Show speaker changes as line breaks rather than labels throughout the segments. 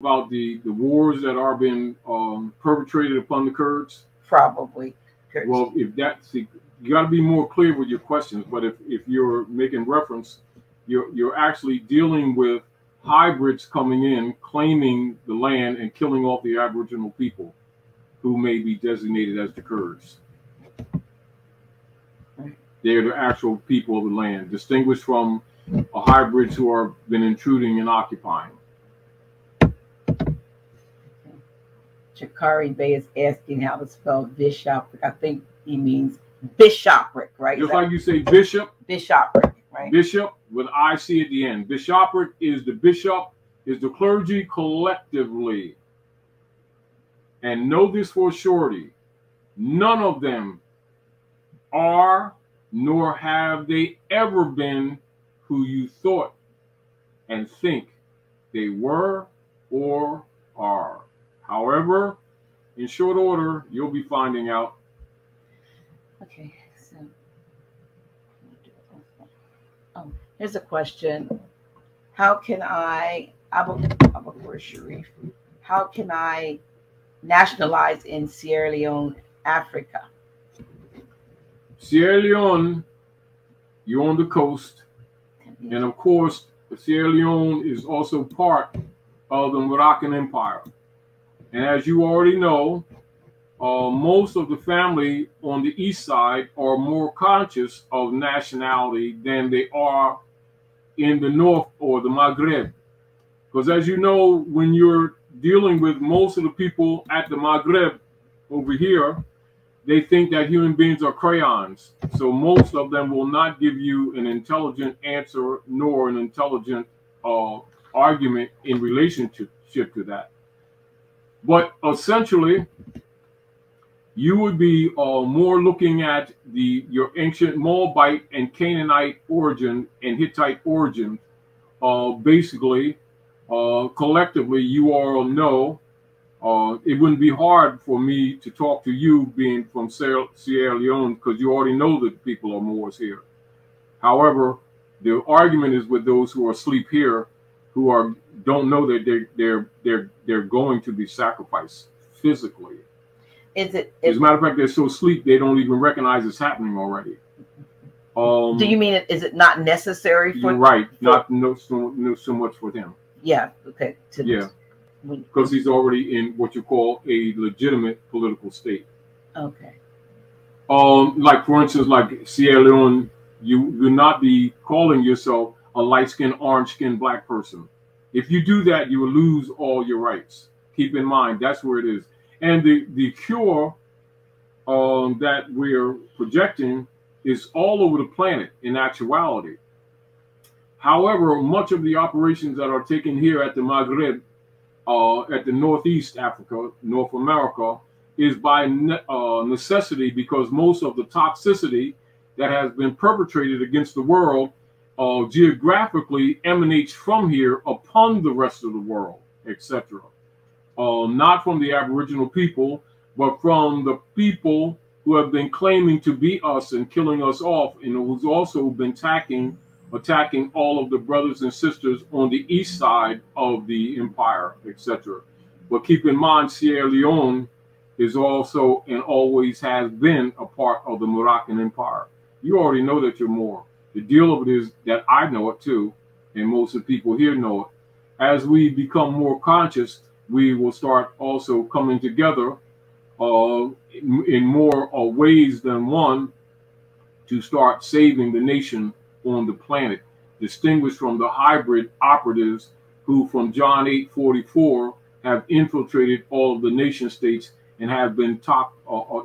about the wars that are being perpetrated upon the Kurds?
Probably. Kurds.
Well, if that's, you got to be more clear with your questions. But if you're making reference, you're actually dealing with hybrids coming in, claiming the land and killing off the Aboriginal people who may be designated as the Kurds. They're the actual people of the land, distinguished from hybrids who are been intruding and occupying.
Chakari Bay is asking how to spell bishopric. I think he means bishopric, right?
Just like you say bishop.
Bishopric, right?
Bishop with IC at the end. Bishopric is the bishop, is the clergy collectively. And know this for surety. None of them are, nor have they ever been who you thought and think they were or are. However, in short order, you'll be finding out.
Okay, so here's a question. How can Abu Sharif, how can I nationalize in Sierra Leone, Africa?
Sierra Leone, you're on the coast. And of course, Sierra Leone is also part of the Moroccan Empire. And as you already know, most of the family on the east side are more conscious of nationality than they are in the north or the Maghreb. Because as you know, when you're dealing with most of the people at the Maghreb over here, they think that human beings are crayons. So most of them will not give you an intelligent answer nor an intelligent argument in relationship to that. But essentially, you would be more looking at your ancient Moabite and Canaanite origin and Hittite origin. Basically, collectively, you all know it wouldn't be hard for me to talk to you being from Sierra Leone because you already know that people are Moors here. However, the argument is with those who are asleep here, who don't know that they're going to be sacrificed physically.
As
a matter of fact, they're so asleep they don't even recognize it's happening already.
Do you mean is it not necessary for?
You're right. Not so much for him.
Yeah. Okay.
Yeah. Because he's already in what you call a legitimate political state.
Okay.
Like for instance, like Sierra Leone, you will not be calling yourself a light-skinned, orange-skinned black person. If you do that, you will lose all your rights. Keep in mind, that's where it is. And the cure that we're projecting is all over the planet in actuality. However, much of the operations that are taken here at the Maghreb, at the Northeast Africa, North America, is by necessity because most of the toxicity that has been perpetrated against the world geographically emanates from here upon the rest of the world, etc. Not from the Aboriginal people, but from the people who have been claiming to be us and killing us off, and who's also been attacking all of the brothers and sisters on the east side of the empire, etc. But keep in mind, Sierra Leone is also and always has been a part of the Moroccan Empire. You already know that you're Moor. The deal of it is that I know it too, and most of the people here know it. As we become more conscious, we will start also coming together in more ways than one to start saving the nation on the planet, distinguished from the hybrid operatives who from John 8:44 have infiltrated all of the nation states and have been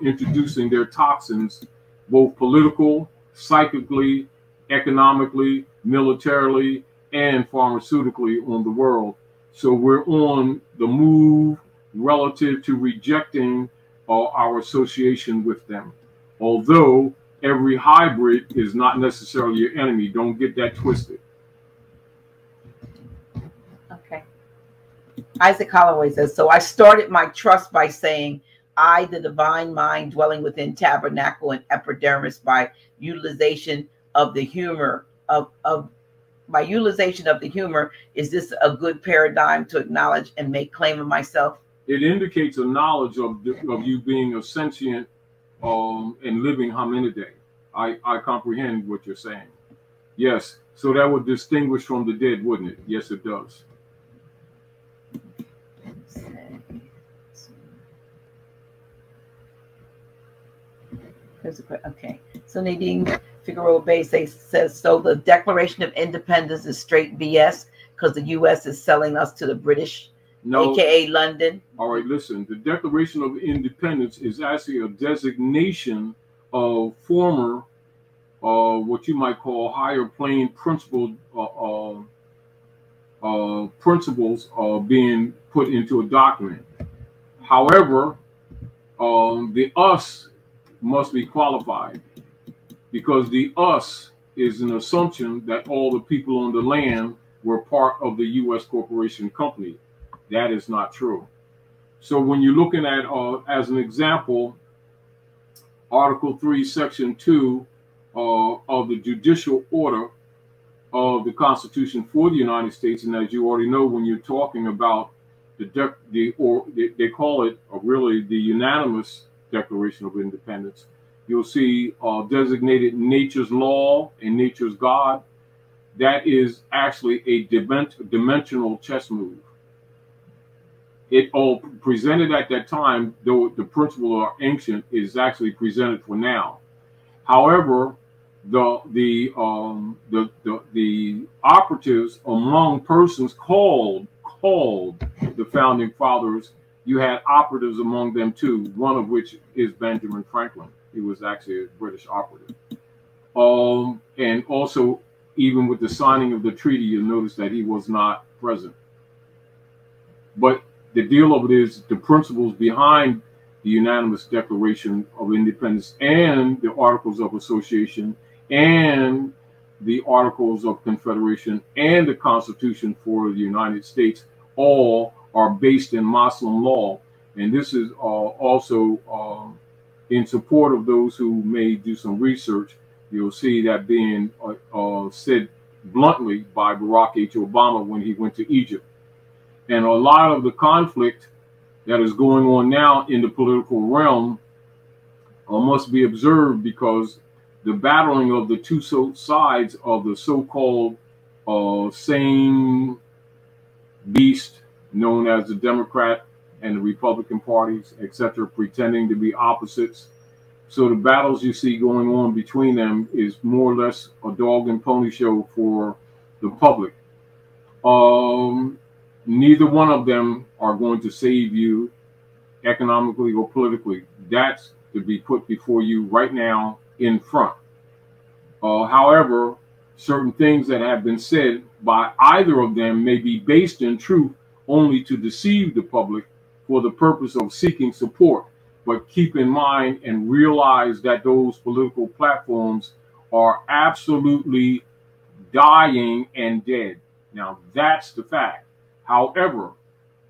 introducing their toxins, both political, psychically, economically, militarily, and pharmaceutically on the world. So we're on the move relative to rejecting our association with them. Although every hybrid is not necessarily your enemy. Don't get that twisted.
Okay. Isaac Holloway says, so I started my trust by saying, I, the divine mind dwelling within tabernacle and epidermis by utilization of the humor of by utilization of the humor, is this a good paradigm to acknowledge and make claim of myself?
It indicates a knowledge of you being a sentient and living hominidae. I comprehend what you're saying. Yes, so that would distinguish from the dead, wouldn't it? Yes, it does.
Okay, so Nadine Figueroa Bay says, so the Declaration of Independence is straight BS because the U.S. is selling us to the British, no, aka London.
All right, listen, the Declaration of Independence is actually a designation of former, what you might call higher plane principles being put into a document. However, the us must be qualified, because the us is an assumption that all the people on the land were part of the U.S. corporation company. That is not true. So when you're looking at, as an example, Article 3, Section 2 of the judicial order of the Constitution for the United States, and as you already know, when you're talking about they call it really the unanimous Declaration of Independence, you'll see designated nature's law and nature's God. That is actually a dimensional chess move. It all presented at that time, though the principles are ancient, is actually presented for now. However, the operatives among persons called the founding fathers, you had operatives among them too, one of which is Benjamin Franklin. He was actually a British operative. And also, even with the signing of the treaty, you'll notice that he was not present. But the deal of it is the principles behind the unanimous Declaration of Independence and the Articles of Association and the Articles of Confederation and the Constitution for the United States all are based in Muslim law. And this is also in support of those who may do some research. You'll see that being said bluntly by Barack H. Obama when he went to Egypt. And a lot of the conflict that is going on now in the political realm must be observed, because the battling of the two sides of the so-called same beast known as the Democrat and the Republican parties, etc., pretending to be opposites. So the battles you see going on between them is more or less a dog and pony show for the public. Neither one of them are going to save you economically or politically. That's to be put before you right now in front. However, certain things that have been said by either of them may be based in truth only to deceive the public for the purpose of seeking support. But keep in mind and realize that those political platforms are absolutely dying and dead. Now, that's the fact. However,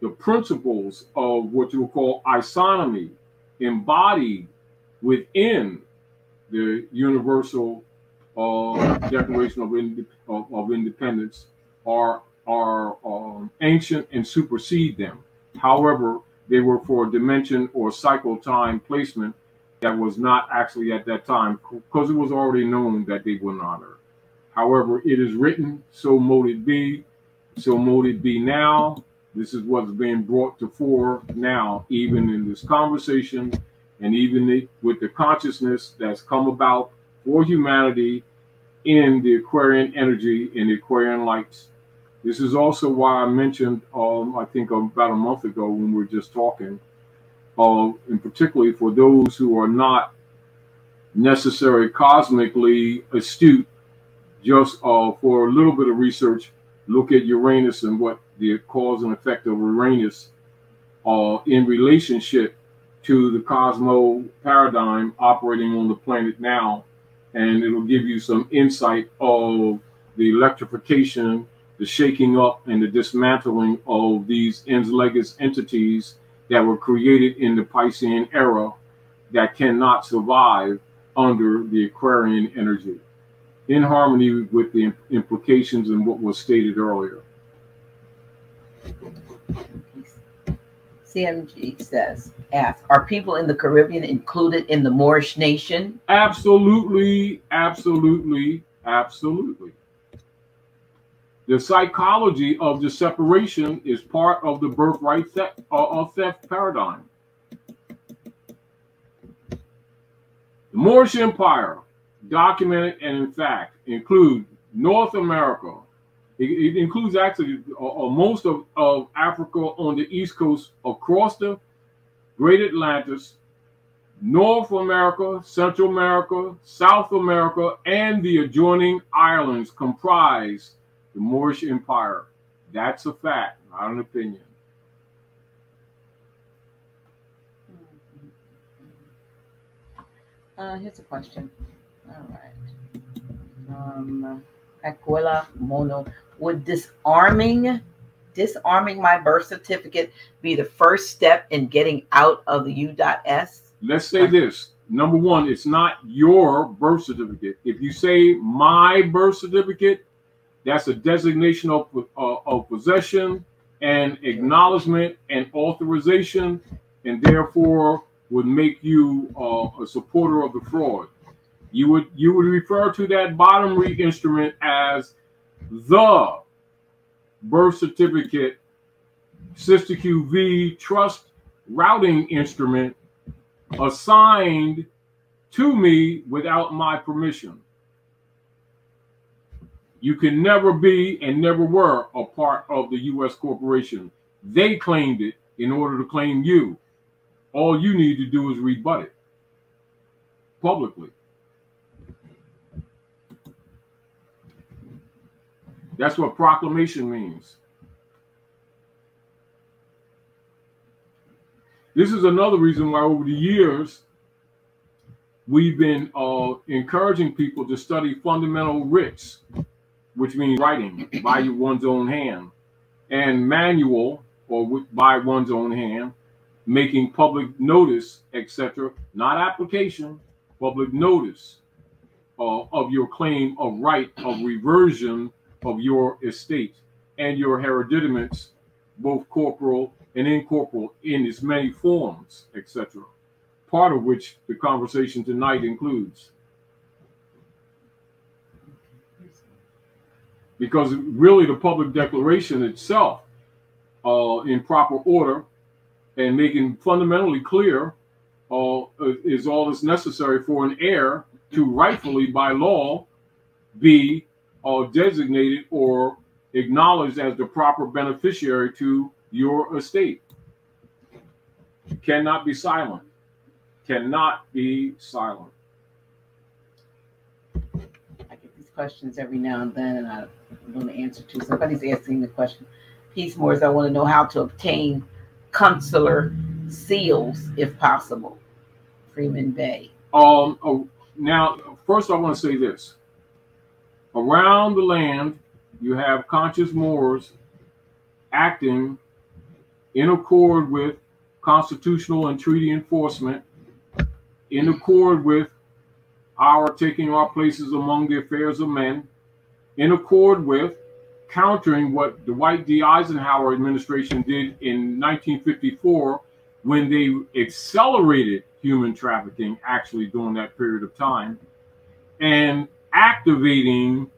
the principles of what you will call isonomy embodied within the Universal Declaration of Independence are ancient and supersede them. However, they were for a dimension or cycle time placement that was not actually at that time, because it was already known that they would not honor. However, it is written, so mote it be, so mote it be now. This is what's being brought to fore now, even in this conversation, and even with the consciousness that's come about for humanity in the Aquarian energy and the Aquarian lights. This is also why I mentioned, I think about a month ago when we were just talking, and particularly for those who are not necessarily cosmically astute, just for a little bit of research, look at Uranus and what the cause and effect of Uranus in relationship to the cosmo paradigm operating on the planet now. And it'll give you some insight of the electrification, the shaking up and the dismantling of these ens legis entities that were created in the Piscean era that cannot survive under the Aquarian energy. in harmony with the implications and what was stated earlier.
CMG asks, are people in the Caribbean included in the Moish Nation?
Absolutely, absolutely, absolutely. The psychology of the separation is part of the birthright theft paradigm. The Moorish Empire, documented and in fact, include North America. It includes actually most of Africa on the east coast, across the Great Atlantis, North America, Central America, South America, and the adjoining islands comprise the Moorish Empire. That's a fact, not an opinion.
Here's a question. All right. Aquila Mono, would disarming my birth certificate be the first step in getting out of the U.S?
Let's say this. Number one, it's not your birth certificate. If you say my birth certificate, that's a designation of possession and acknowledgement and authorization, and therefore would make you a supporter of the fraud. You would refer to that bottomry instrument as the birth certificate Sister QV trust routing instrument assigned to me without my permission. You can never be and never were a part of the U.S. corporation. They claimed it in order to claim you. All you need to do is rebut it publicly. That's what proclamation means. This is another reason why over the years we've been encouraging people to study fundamental writs, which means writing by one's own hand, and manual, or by one's own hand, making public notice, etc., not application, public notice of your claim of right of reversion of your estate and your hereditaments, both corporal and incorporeal, in its many forms, etc., part of which the conversation tonight includes. Because really the public declaration itself, in proper order and making fundamentally clear, is all that's necessary for an heir to rightfully, by law, be designated or acknowledged as the proper beneficiary to your estate. Cannot be silent. Cannot be silent.
I get these questions every now and then, and I'm going to answer to. Somebody's asking the question. Peace Moors, I want to know how to obtain consular seals, if possible. Freeman Bay.
Now, first I want to say this. Around the land, you have conscious Moors acting in accord with constitutional and treaty enforcement, in accord with our taking our places among the affairs of men, in accord with countering what the Dwight D. Eisenhower administration did in 1954 when they accelerated human trafficking, actually during that period of time, and activating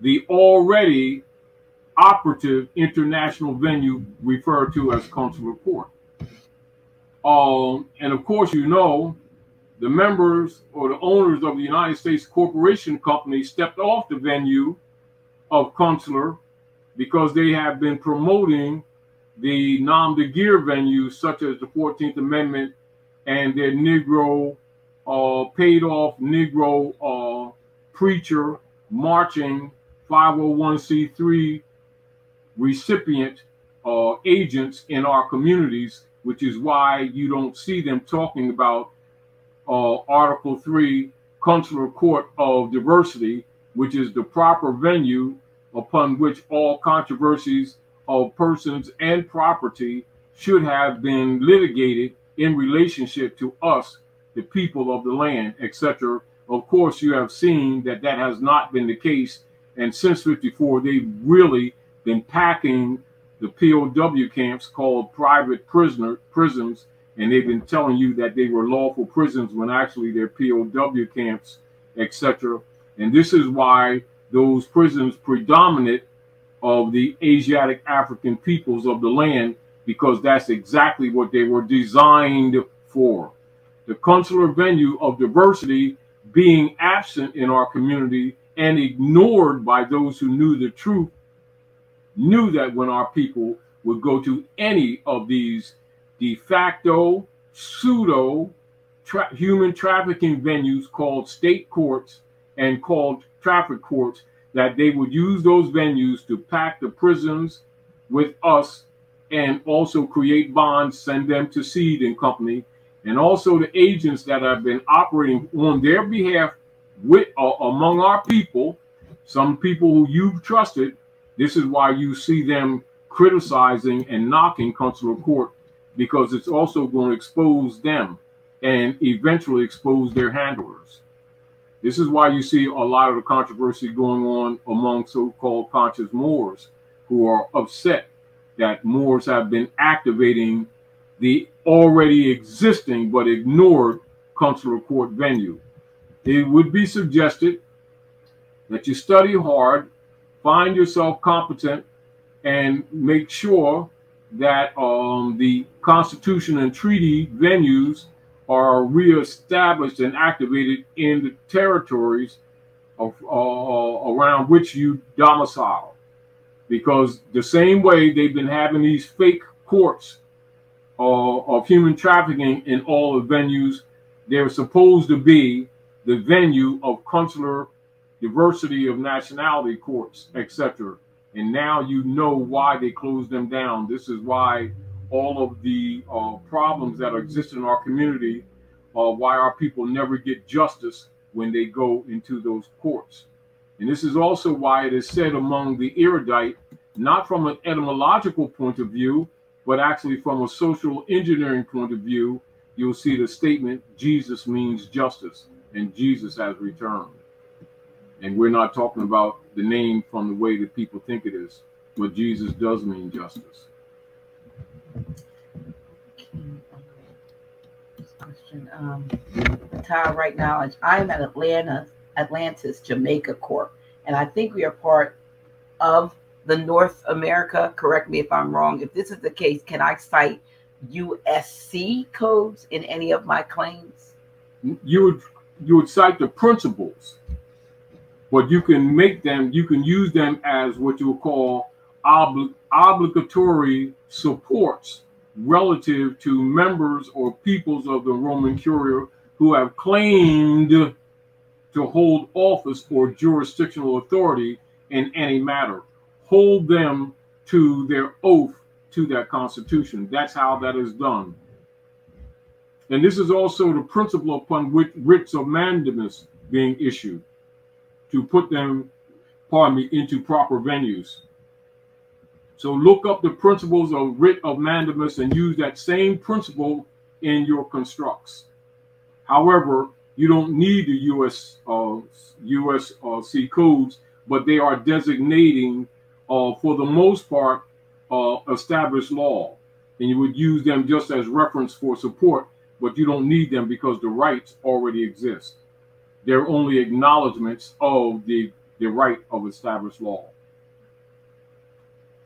the already operative international venue referred to as consular court. And of course, you know, the members or the owners of the United States Corporation Company stepped off the venue of consular because they have been promoting the nom de guerre venues such as the 14th Amendment and their Negro, paid off Negro preacher marching 501c3 recipient agents in our communities, which is why you don't see them talking about Article 3 Consular Court of Diversity, which is the proper venue upon which all controversies of persons and property should have been litigated in relationship to us, the people of the land, etc., of course, you have seen that that has not been the case. And since 54, they've really been packing the POW camps called private prisons, and they've been telling you that they were lawful prisons when actually they're POW camps, etc. And this is why those prisons predominate of the Asiatic African peoples of the land, because that's exactly what they were designed for. The consular venue of diversity being absent in our community and ignored by those who knew the truth, knew that when our people would go to any of these de facto, pseudo human trafficking venues called state courts and called traffic courts, that they would use those venues to pack the prisons with us and also create bonds, send them to Seed and Company, and also the agents that have been operating on their behalf with among our people, some people who you've trusted. This is why you see them criticizing and knocking consular court, because it's also going to expose them and eventually expose their handlers. This is why you see a lot of the controversy going on among so-called conscious Moors, who are upset that Moors have been activating the already existing but ignored consular court venue. It would be suggested that you study hard, find yourself competent, and make sure that the Constitution and treaty venues are reestablished and activated in the territories of, around which you domicile. Because the same way they've been having these fake courts of human trafficking in all the venues, they're supposed to be the venue of consular diversity of nationality courts, etc. And now you know why they closed them down. This is why all of the problems that exist in our community, why our people never get justice when they go into those courts. And this is also why it is said among the erudite, not from an etymological point of view, but actually from a social engineering point of view, you'll see the statement, Jesus means justice, and Jesus has returned. And we're not talking about the name from the way that people think it is, but Jesus does mean justice.
Question. Ty, right now, I'm at Atlantis, Jamaica Corp, and I think we are part of the North America. Correct me if I'm wrong. If this is the case, can I cite USC codes in any of my claims?
You would cite the principles, but you can make them, you can use them as what you would call obligatory supports relative to members or peoples of the Roman Curia who have claimed to hold office or jurisdictional authority in any matter. Hold them to their oath to that constitution. That's how that is done. And this is also the principle upon which writs of mandamus being issued, to put them, into proper venues. So look up the principles of writ of mandamus and use that same principle in your constructs. However, you don't need the USC codes, but they are designating, for the most part, established law. And you would use them just as reference for support, but you don't need them because the rights already exist. They're only acknowledgments of the right of established law.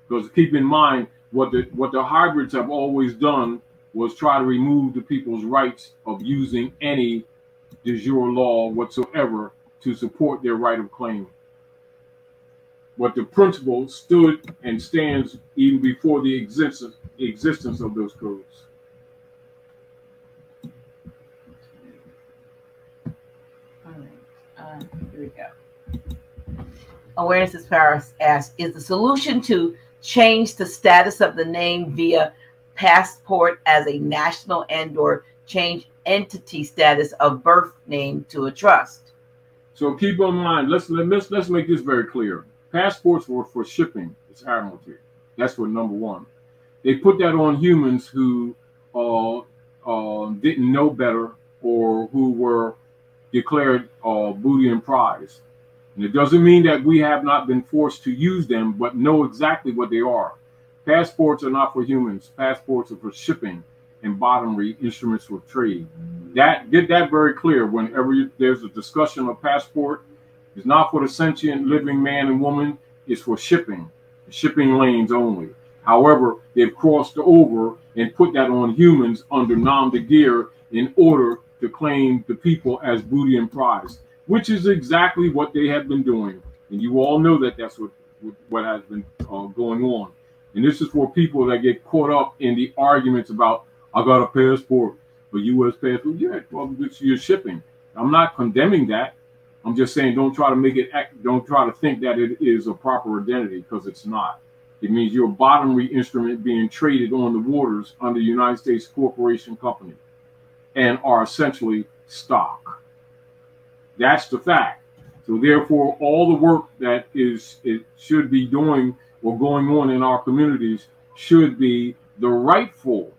Because keep in mind, what the hybrids have always done was try to remove the people's rights of using any de jure law whatsoever to support their right of claim. But the principle stood and stands even before the existence of those codes.
All right, here we go. Awareness is Power asks, is the solution to change the status of the name via passport as a national and/or change entity status of birth name to a trust?
So keep in mind, let's make this very clear. Passports were for shipping. It's admiralty. That's for number one. They put that on humans who didn't know better, or who were declared booty and prize. And it doesn't mean that we have not been forced to use them, but know exactly what they are. Passports are not for humans. Passports are for shipping and bottomry instruments of trade. Get that very clear whenever there's a discussion of passport. It's not for the sentient living man and woman. It's for shipping lanes only. However, they've crossed over and put that on humans under nom de guerre in order to claim the people as booty and prize, which is exactly what they have been doing. And you all know that that's what has been going on. And this is for people that get caught up in the arguments about, I got a passport, a U.S. passport. Yeah, well, you're shipping. I'm not condemning that. I'm just saying don't try to think that it is a proper identity, because it's not. It means you're a bottomry instrument being traded on the waters under United States Corporation Company and are essentially stock. That's the fact. So therefore, all the work that it should be doing or going on in our communities should be the rightful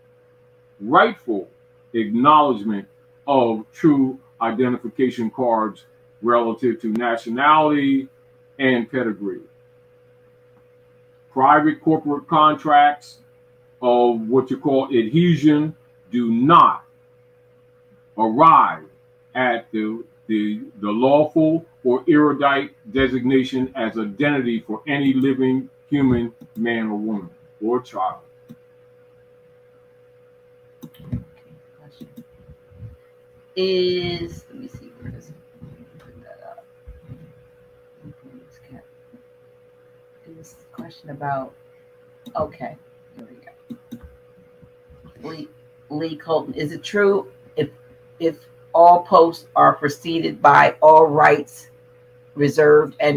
acknowledgement of true identification cards relative to nationality and pedigree. Private corporate contracts of what you call adhesion do not arrive at the lawful or erudite designation as identity for any living human, man or woman, or child.
Let me see, where does it put that up? This question about, okay, here we go. Lee Colton, is it true if all posts are preceded by all rights reserved and